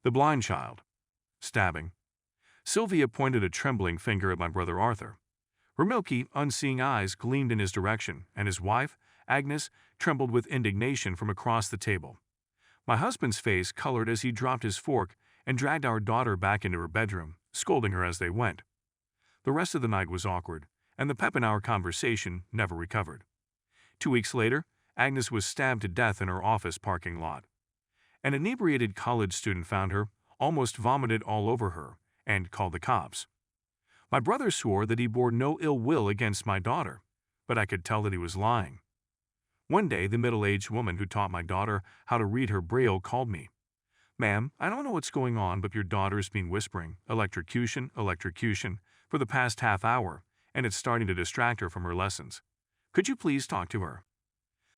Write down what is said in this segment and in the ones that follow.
The blind child. Stabbing. Sylvia pointed a trembling finger at my brother Arthur. Her milky, unseeing eyes gleamed in his direction, and his wife, Agnes, trembled with indignation from across the table. My husband's face colored as he dropped his fork and dragged our daughter back into her bedroom, scolding her as they went. The rest of the night was awkward, and the pep in our conversation never recovered. 2 weeks later, Agnes was stabbed to death in her office parking lot. An inebriated college student found her, almost vomited all over her, and called the cops. My brother swore that he bore no ill will against my daughter, but I could tell that he was lying. One day, the middle-aged woman who taught my daughter how to read her Braille called me. "Ma'am, I don't know what's going on, but your daughter's been whispering, 'electrocution, electrocution,' for the past half hour, and it's starting to distract her from her lessons. Could you please talk to her?"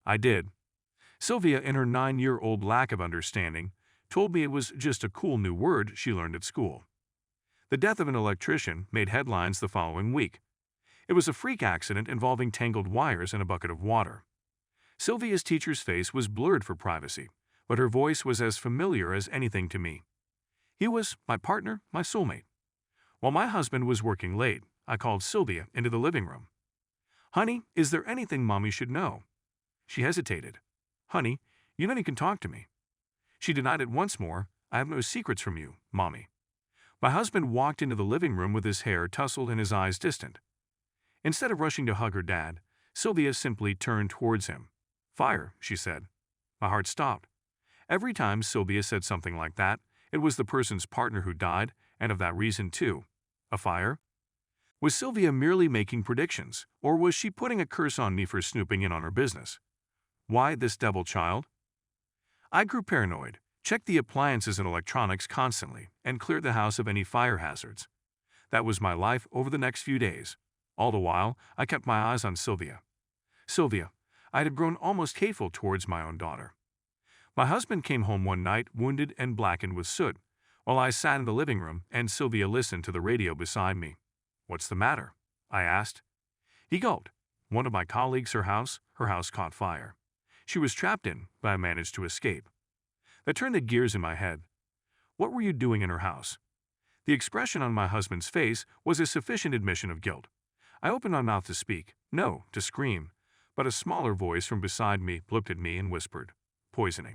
I did. Sylvia, in her 9-year-old lack of understanding, told me it was just a cool new word she learned at school. The death of an electrician made headlines the following week. It was a freak accident involving tangled wires and a bucket of water. Sylvia's teacher's face was blurred for privacy, but her voice was as familiar as anything to me. He was my partner, my soulmate. While my husband was working late, I called Sylvia into the living room. "Honey, is there anything Mommy should know?" She hesitated. "Honey, you know you can talk to me." She denied it once more. "I have no secrets from you, Mommy." My husband walked into the living room with his hair tousled and his eyes distant. Instead of rushing to hug her dad, Sylvia simply turned towards him. "Fire," she said. My heart stopped. Every time Sylvia said something like that, it was the person's partner who died, and of that reason too. A fire? Was Sylvia merely making predictions, or was she putting a curse on me for snooping in on her business? Why this devil child? I grew paranoid, checked the appliances and electronics constantly, and cleared the house of any fire hazards. That was my life over the next few days. All the while, I kept my eyes on Sylvia. I had grown almost hateful towards my own daughter. My husband came home one night wounded and blackened with soot, while I sat in the living room and Sylvia listened to the radio beside me. "What's the matter?" I asked. He gulped. "One of my colleagues, her house caught fire. She was trapped in, but I managed to escape." That turned the gears in my head. What were you doing in her house? The expression on my husband's face was a sufficient admission of guilt. I opened my mouth to speak, no, to scream, but a smaller voice from beside me looked at me and whispered, "Poisoning."